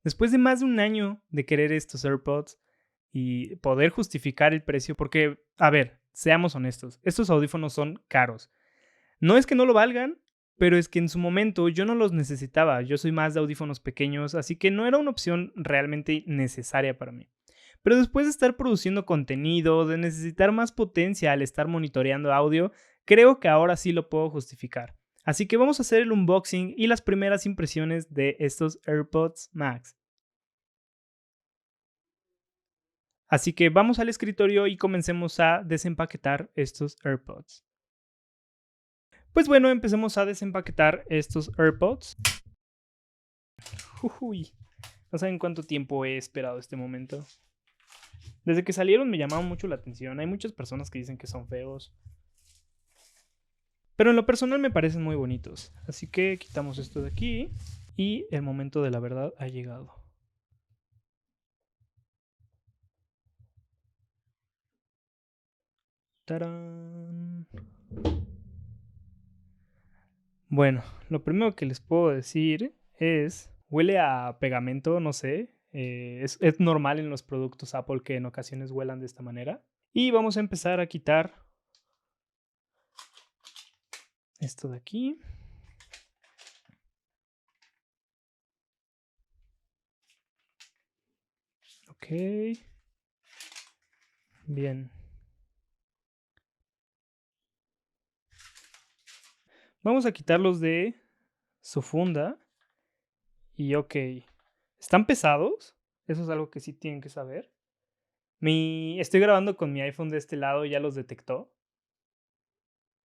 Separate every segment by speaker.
Speaker 1: Después de más de un año de querer estos AirPods y poder justificar el precio, porque, a ver, seamos honestos, estos audífonos son caros. No es que no lo valgan, pero es que en su momento yo no los necesitaba. Yo soy más de audífonos pequeños, así que no era una opción realmente necesaria para mí. Pero después de estar produciendo contenido, de necesitar más potencia al estar monitoreando audio, creo que ahora sí lo puedo justificar. Así que vamos a hacer el unboxing y las primeras impresiones de estos AirPods Max. Así que vamos al escritorio y comencemos a desempaquetar estos AirPods. Pues bueno, empecemos a desempaquetar estos AirPods. Uy, no saben cuánto tiempo he esperado este momento. Desde que salieron me llamaban mucho la atención. Hay muchas personas que dicen que son feos, pero en lo personal me parecen muy bonitos. Así que quitamos esto de aquí y el momento de la verdad ha llegado. ¡Tarán! Bueno, lo primero que les puedo decir es, huele a pegamento, no sé. Es normal en los productos Apple que en ocasiones huelan de esta manera. Y vamos a empezar a quitar esto de aquí. Ok. Bien. Vamos a quitarlos de su funda. Y ok. ¿Están pesados? Eso es algo que sí tienen que saber. Estoy grabando con mi iPhone de este lado, ya los detectó.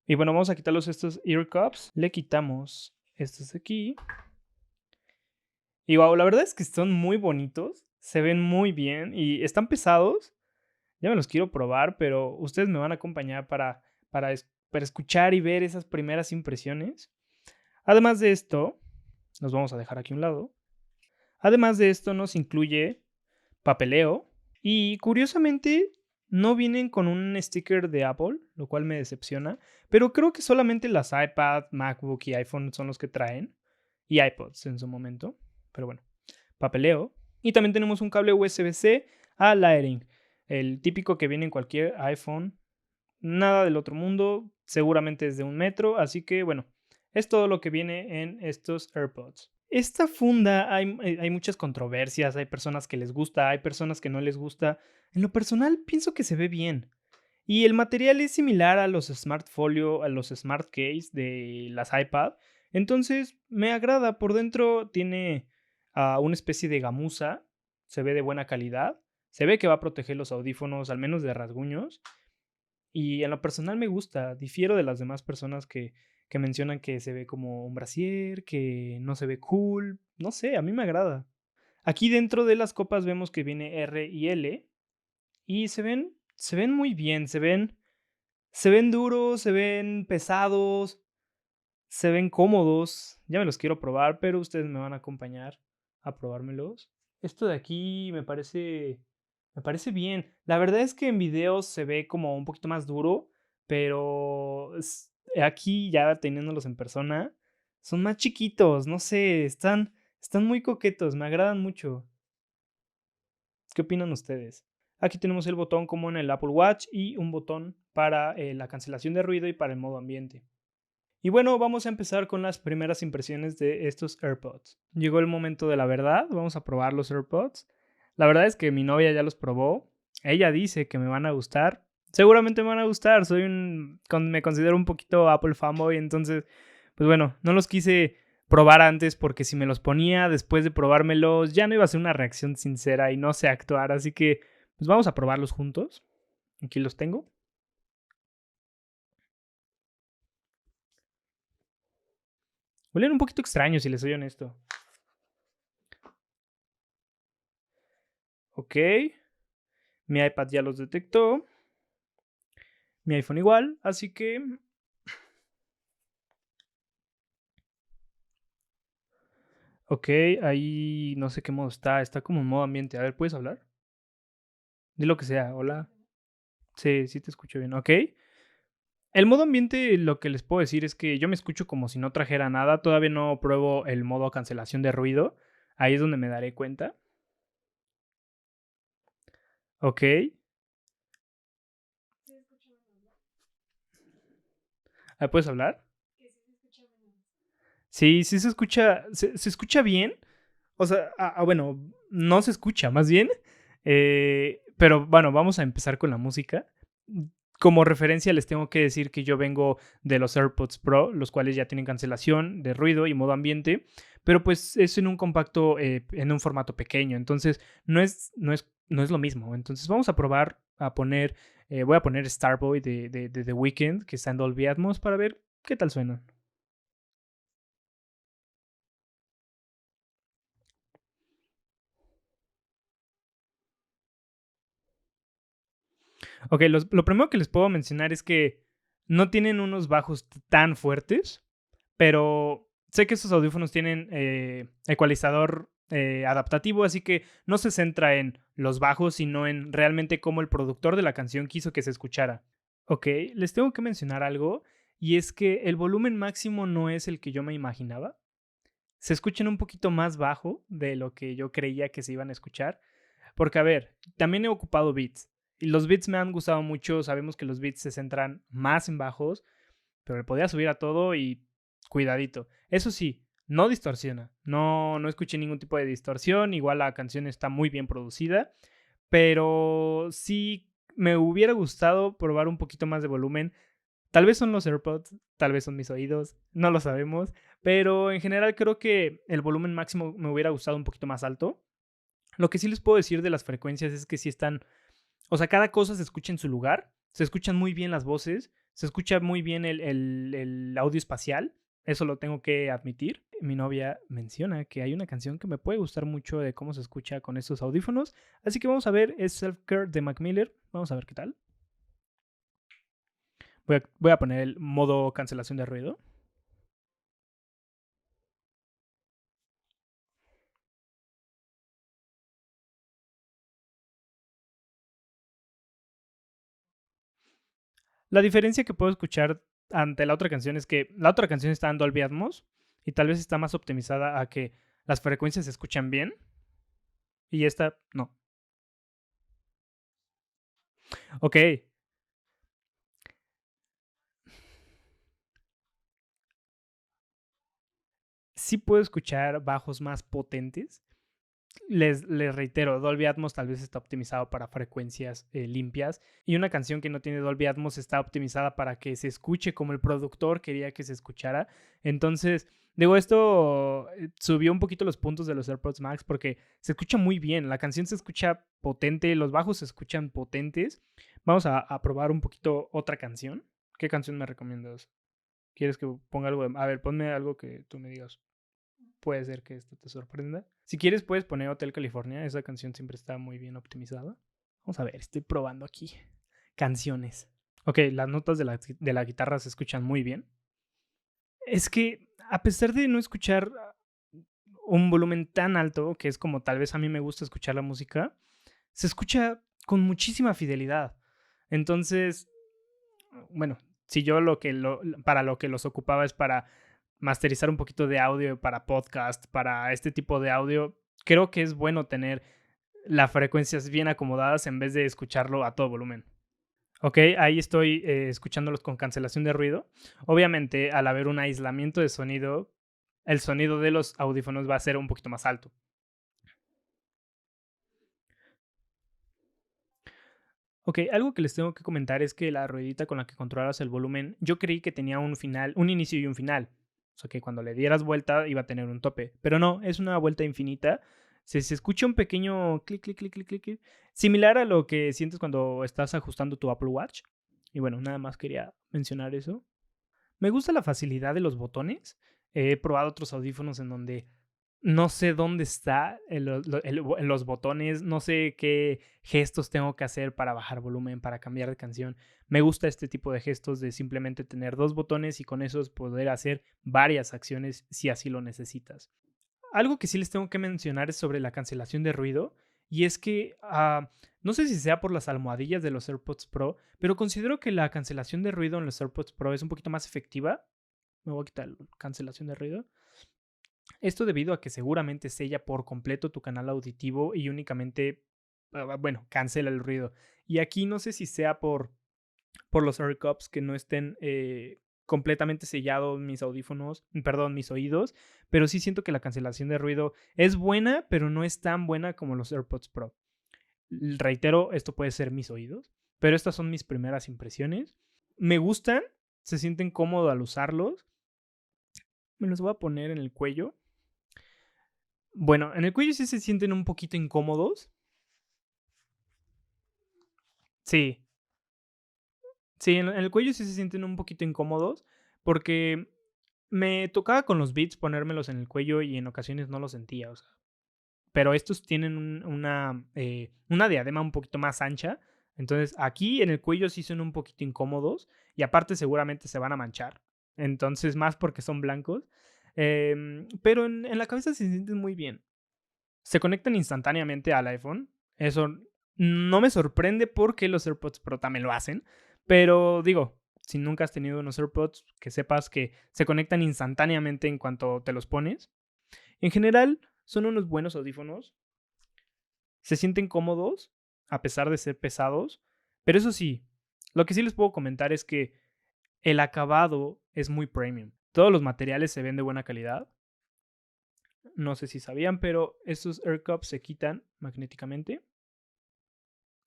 Speaker 1: Y bueno, vamos a quitarlos estos ear cups. Le quitamos estos de aquí. Y wow, la verdad es que son muy bonitos. Se ven muy bien y están pesados. Ya me los quiero probar, pero ustedes me van a acompañar para escuchar y ver esas primeras impresiones. Además de esto, los vamos a dejar aquí a un lado. Además de esto, nos incluye papeleo. Y curiosamente, no vienen con un sticker de Apple, lo cual me decepciona. Pero creo que solamente las iPad, MacBook y iPhone son los que traen. Y iPods en su momento. Pero bueno, papeleo. Y también tenemos un cable USB-C a Lightning. El típico que viene en cualquier iPhone. Nada del otro mundo. Seguramente es de 1 metro. Así que bueno, es todo lo que viene en estos AirPods. Esta funda hay muchas controversias, hay personas que les gusta, hay personas que no les gusta. En lo personal pienso que se ve bien. Y el material es similar a los Smart Folio, a los Smart Case de las iPad. Entonces me agrada. Por dentro tiene una especie de gamuza. Se ve de buena calidad. Se ve que va a proteger los audífonos, al menos de rasguños. Y en lo personal me gusta. Difiero de las demás personas que mencionan que se ve como un brasier, que no se ve cool. No sé, a mí me agrada. Aquí dentro de las copas vemos que viene R y L. Y se ven muy bien. Se ven duros, se ven pesados, se ven cómodos. Ya me los quiero probar, pero ustedes me van a acompañar a probármelos. Esto de aquí me parece bien. La verdad es que en videos se ve como un poquito más duro, pero aquí ya teniéndolos en persona, son más chiquitos, no sé, están muy coquetos, me agradan mucho. ¿Qué opinan ustedes? Aquí tenemos el botón como en el Apple Watch y un botón para la cancelación de ruido y para el modo ambiente. Y bueno, vamos a empezar con las primeras impresiones de estos AirPods. Llegó el momento de la verdad, vamos a probar los AirPods. La verdad es que mi novia ya los probó. Ella dice que me van a gustar. Seguramente me van a gustar, me considero un poquito Apple fanboy, entonces, pues bueno, no los quise probar antes porque si me los ponía después de probármelos ya no iba a ser una reacción sincera y no sé actuar, así que pues vamos a probarlos juntos. Aquí los tengo. Huelen un poquito extraños si les soy honesto. Ok, mi iPad ya los detectó, mi iPhone igual, así que... Ok, ahí no sé qué modo está como en modo ambiente. A ver, ¿puedes hablar? Di lo que sea, hola. Sí, sí te escucho bien, ok. El modo ambiente, lo que les puedo decir es que yo me escucho como si no trajera nada. Todavía no pruebo el modo cancelación de ruido. Ahí es donde me daré cuenta. Ok. ¿Ah, ¿puedes hablar? Sí, sí se escucha. Se escucha bien. O sea, bueno, no se escucha, más bien. Pero bueno, vamos a empezar con la música. Como referencia les tengo que decir que yo vengo de los AirPods Pro, los cuales ya tienen cancelación de ruido y modo ambiente, pero pues es en un compacto, en un formato pequeño, entonces no es lo mismo. Entonces vamos a probar a poner, voy a poner Starboy de The Weeknd, que está en Dolby Atmos, para ver qué tal suena. Ok, lo primero que les puedo mencionar es que no tienen unos bajos tan fuertes, pero sé que estos audífonos tienen ecualizador adaptativo, así que no se centra en los bajos, sino en realmente cómo el productor de la canción quiso que se escuchara. Ok, les tengo que mencionar algo, y es que el volumen máximo no es el que yo me imaginaba. Se escuchan un poquito más bajo de lo que yo creía que se iban a escuchar. Porque, a ver, también he ocupado beats. Y los beats me han gustado mucho. Sabemos que los beats se centran más en bajos, pero le podía subir a todo y cuidadito. Eso sí, no distorsiona. No escuché ningún tipo de distorsión. Igual la canción está muy bien producida. Pero sí me hubiera gustado probar un poquito más de volumen. Tal vez son los AirPods, tal vez son mis oídos, no lo sabemos. Pero en general creo que el volumen máximo me hubiera gustado un poquito más alto. Lo que sí les puedo decir de las frecuencias es que sí están, o sea, cada cosa se escucha en su lugar, se escuchan muy bien las voces, se escucha muy bien el audio espacial, eso lo tengo que admitir. Mi novia menciona que hay una canción que me puede gustar mucho de cómo se escucha con estos audífonos, así que vamos a ver, es Self Care de Mac Miller, vamos a ver qué tal. Voy a poner el modo cancelación de ruido. La diferencia que puedo escuchar ante la otra canción es que la otra canción está en Dolby Atmos y tal vez está más optimizada a que las frecuencias se escuchan bien y esta no. Ok, sí puedo escuchar bajos más potentes. Les reitero, Dolby Atmos tal vez está optimizado para frecuencias limpias y una canción que no tiene Dolby Atmos está optimizada para que se escuche como el productor quería que se escuchara. Entonces, digo, esto subió un poquito los puntos de los AirPods Max porque se escucha muy bien, la canción se escucha potente, los bajos se escuchan potentes. Vamos a probar un poquito otra canción. ¿Qué canción me recomiendas? ¿Quieres que ponga algo? A ver, ponme algo que tú me digas. Puede ser que esto te sorprenda. Si quieres, puedes poner Hotel California. Esa canción siempre está muy bien optimizada. Vamos a ver, estoy probando aquí. Canciones. Ok, las notas de la guitarra se escuchan muy bien. Es que, a pesar de no escuchar un volumen tan alto, que es como tal vez a mí me gusta escuchar la música, se escucha con muchísima fidelidad. Entonces, bueno, si yo para lo que los ocupaba es para masterizar un poquito de audio para podcast, para este tipo de audio, creo que es bueno tener las frecuencias bien acomodadas en vez de escucharlo a todo volumen. Ok, ahí estoy escuchándolos con cancelación de ruido. Obviamente, al haber un aislamiento de sonido, el sonido de los audífonos va a ser un poquito más alto. Ok, algo que les tengo que comentar es que la ruedita con la que controlas el volumen, yo creí que tenía un final, un inicio y un final. O sea, que cuando le dieras vuelta iba a tener un tope. Pero no, es una vuelta infinita. Se escucha un pequeño clic, clic, clic, clic, clic, clic, similar a lo que sientes cuando estás ajustando tu Apple Watch. Y bueno, nada más quería mencionar eso. Me gusta la facilidad de los botones. He probado otros audífonos en donde no sé dónde está los botones, no sé qué gestos tengo que hacer para bajar volumen, para cambiar de canción. Me gusta este tipo de gestos de simplemente tener dos botones y con esos poder hacer varias acciones si así lo necesitas. Algo que sí les tengo que mencionar es sobre la cancelación de ruido. Y es que no sé si sea por las almohadillas de los AirPods Pro, pero considero que la cancelación de ruido en los AirPods Pro es un poquito más efectiva. Me voy a quitar la cancelación de ruido. Esto debido a que seguramente sella por completo tu canal auditivo y únicamente, bueno, cancela el ruido. Y aquí no sé si sea por los AirCups que no estén completamente sellados mis audífonos, perdón, mis oídos, pero sí siento que la cancelación de ruido es buena, pero no es tan buena como los AirPods Pro. Reitero, esto puede ser mis oídos, pero estas son mis primeras impresiones. Me gustan, se sienten cómodos al usarlos. Me los voy a poner en el cuello. Bueno, en el cuello sí se sienten un poquito incómodos. Sí, sí, en el cuello sí se sienten un poquito incómodos porque me tocaba con los Beats ponérmelos en el cuello y en ocasiones no lo sentía, o sea. Pero estos tienen una diadema un poquito más ancha. Entonces aquí en el cuello sí son un poquito incómodos y aparte seguramente se van a manchar. Entonces más porque son blancos. Pero en la cabeza se sienten muy bien. Se conectan instantáneamente al iPhone. Eso no me sorprende porque los AirPods Pro también lo hacen. Pero digo, si nunca has tenido unos AirPods, que sepas que se conectan instantáneamente en cuanto te los pones. En general, son unos buenos audífonos. Se sienten cómodos, a pesar de ser pesados. Pero eso sí, lo que sí les puedo comentar es que el acabado es muy premium. Todos los materiales se ven de buena calidad. No sé si sabían, pero estos AirCups se quitan magnéticamente.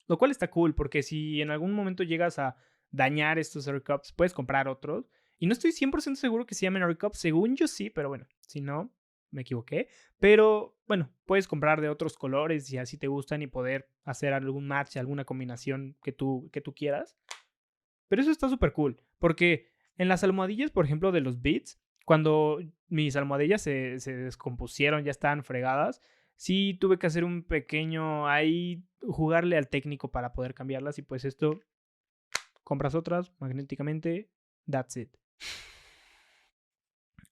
Speaker 1: Lo cual está cool, porque si en algún momento llegas a dañar estos AirCups, puedes comprar otros. Y no estoy 100% seguro que se llamen AirCups. Según yo sí, pero bueno, si no, me equivoqué. Pero bueno, puedes comprar de otros colores si así te gustan y poder hacer algún match, alguna combinación que tú quieras. Pero eso está súper cool, porque en las almohadillas, por ejemplo, de los Beats, cuando mis almohadillas se descompusieron, ya estaban fregadas, sí tuve que hacer un pequeño ahí, jugarle al técnico para poder cambiarlas y pues esto, compras otras magnéticamente, that's it.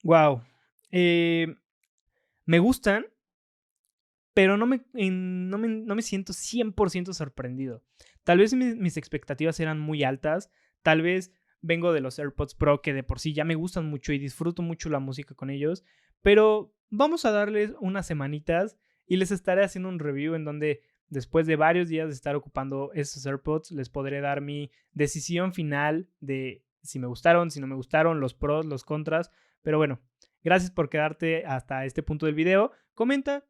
Speaker 1: Wow. Me gustan, pero no me siento 100% sorprendido. Tal vez mis expectativas eran muy altas, tal vez vengo de los AirPods Pro que de por sí ya me gustan mucho y disfruto mucho la música con ellos, pero vamos a darles unas semanitas y les estaré haciendo un review en donde después de varios días de estar ocupando esos AirPods les podré dar mi decisión final de si me gustaron, si no me gustaron, los pros, los contras, pero bueno, gracias por quedarte hasta este punto del video. Comenta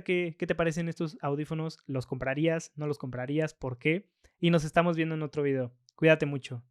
Speaker 1: qué te parecen estos audífonos. ¿Los comprarías? ¿No los comprarías? ¿Por qué? Y nos estamos viendo en otro video. Cuídate mucho.